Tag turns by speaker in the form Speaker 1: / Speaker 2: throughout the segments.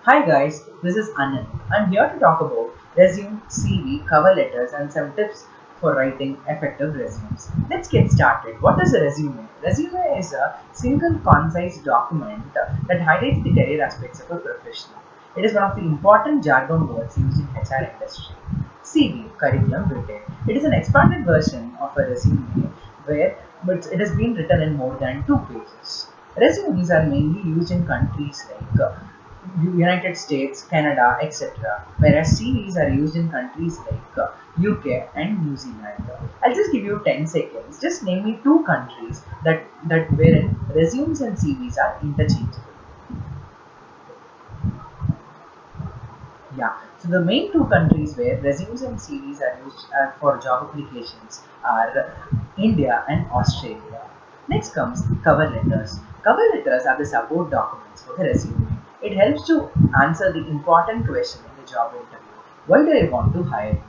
Speaker 1: Hi guys, this is Anand. I'm here to talk about resume, CV, cover letters, and some tips for writing effective resumes. Let's get started. What is a resume? Resume is a single concise document that highlights the career aspects of a professional. It is one of the important jargon words used in HR industry. CV, curriculum vitae. It is an expanded version of a resume where but it has been written in more than 2 pages. Resumes are mainly used in countries like United States, Canada, etc. Whereas CVs are used in countries like UK and New Zealand. I'll just give you 10 seconds. Just name me two countries that wherein resumes and CVs are interchangeable. Yeah. So the main two countries where resumes and CVs are used for job applications are India and Australia. Next comes cover letters. Cover letters are the support documents for the resume. It helps to answer the important question in the job interview. Why do I want to hire you?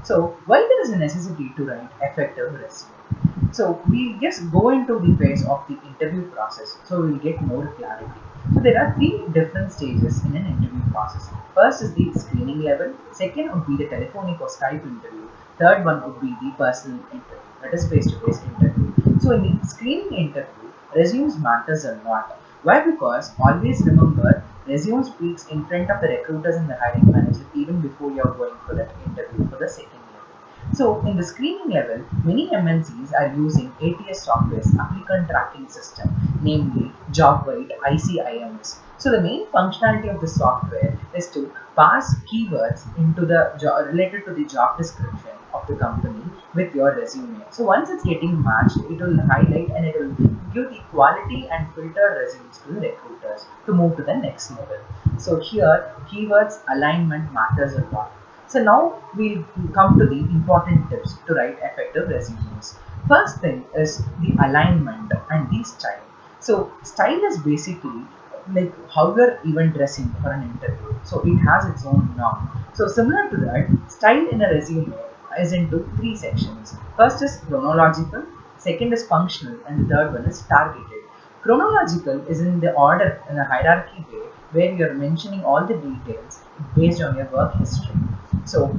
Speaker 1: So why there is a necessity to write effective resume? So we just go into the phase of the interview process so we'll get more clarity. So there are three different stages in an interview process. First is the screening level, second would be the telephonic or Skype interview, third one would be the personal interview, that is face-to-face interview. So in the screening interview, resumes matters a lot. Why? Because always remember resume speaks in front of the recruiters and the hiring manager even before you are going for that interview for the second level. So in the screening level, many MNCs are using ATS software's applicant tracking system, namely JobWhite ICIMS. So the main functionality of the software is to pass keywords into the related to the job description of the company with your resume. So once it's getting matched, it will highlight and it will give the quality and filter resumes to the recruiters to move to the next level. So here, keywords alignment matters a lot. So now we'll come to the important tips to write effective resumes. First thing is the alignment and the style. So style is basically like how you're even dressing for an interview. So it has its own norm. So similar to that, style in a resume is into three sections. First is chronological, second is functional, and the third one is targeted. Chronological is in the order in a hierarchy way where you're mentioning all the details based on your work history. So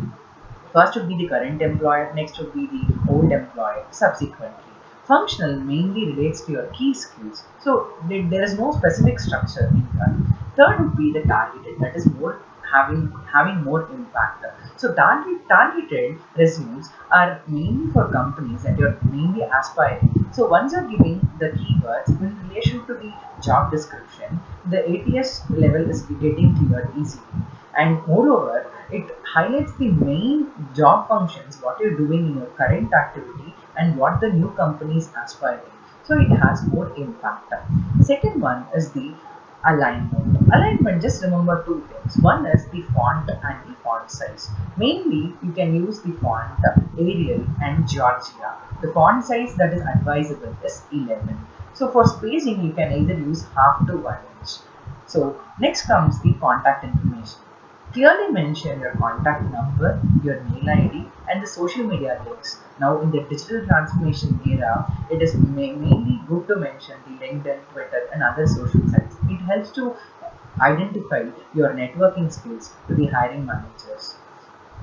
Speaker 1: first would be the current employer, next would be the old employer, subsequently. Functional mainly relates to your key skills. So there is no specific structure in that. Third would be the targeted, that is more having more impact. So targeted resumes are mainly for companies that you're mainly aspiring. So once you're giving the keywords in relation to the job description, the ATS level is getting cleared easily. And moreover, it highlights the main job functions, what you're doing in your current activity and what the new company is aspiring. So it has more impact. Second one is the alignment. Alignment, just remember two things. One is the font and the font size. Mainly, you can use the font Arial and Georgia. The font size that is advisable is 11. So for spacing, you can either use half to 1 inch. So next comes the contact information. Clearly mention your contact number, your mail ID, and the social media links. Now, in the digital transformation era, it is mainly good to mention the LinkedIn, Twitter, and other social sites. It helps to identify your networking skills to the hiring managers.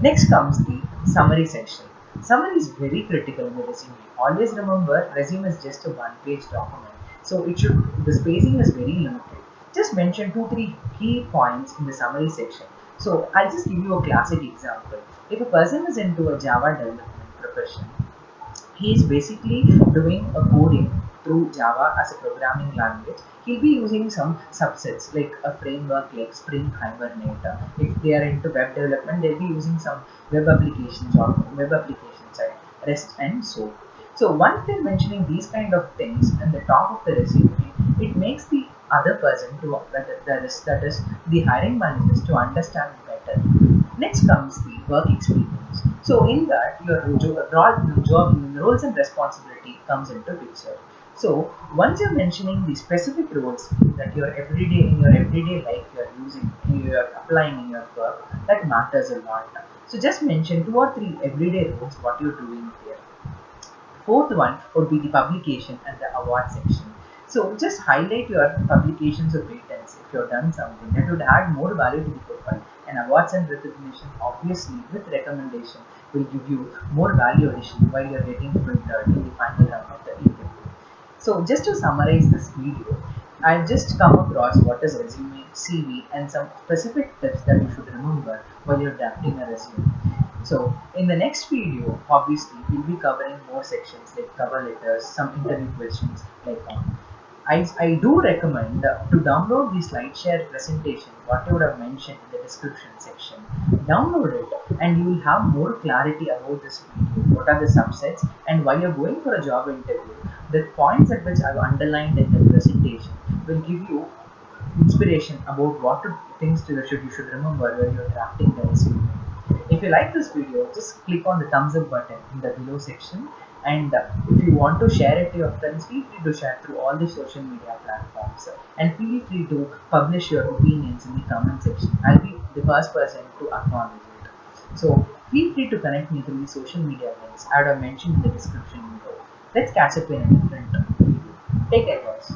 Speaker 1: Next comes the summary section. Summary is very critical in the resume. Always remember, resume is just a one-page document, so the spacing is very limited. Just mention 2-3 key points in the summary section. So I'll just give you a classic example. If a person is into a Java development profession, he is basically doing a coding through Java as a programming language. He'll be using some subsets like a framework like Spring Hibernate. If they are into web development, they'll be using some web applications or web applications like REST and so. So once they're mentioning these kind of things in the top of the resume, it makes the other person to that is the hiring managers to understand better. Next comes the work experience. So in that your job roles and responsibility comes into picture. So once you're mentioning the specific roles that you're in your everyday life you're using, you're applying in your work, that matters a lot. So just mention 2 or 3 everyday roles what you're doing there. Fourth one would be the publication and the award section. So just highlight your publications or patents if you've done something that would add more value to the profile. And awards and recognition, obviously, with recommendation, will give you more value addition while you're getting filtered in the final round of the interview. So just to summarize this video, I've just come across what is resume, CV, and some specific tips that you should remember while you're drafting a resume. So in the next video, obviously, we'll be covering more sections like cover letters, some interview questions like I do recommend to download the SlideShare presentation, what you would have mentioned in the description section. Download it and you will have more clarity about this video. What are the subsets and while you're going for a job interview, the points at which I've underlined in the presentation will give you inspiration about what things you should remember when you're drafting the resume. If you like this video, just click on the thumbs up button in the below section. And if you want to share it to your friends, feel free to share through all the social media platforms. And feel free to publish your opinions in the comment section. I'll be the first person to acknowledge it. So feel free to connect me through the social media links I have mentioned in the description below. Let's catch up in a different video. Take care, guys.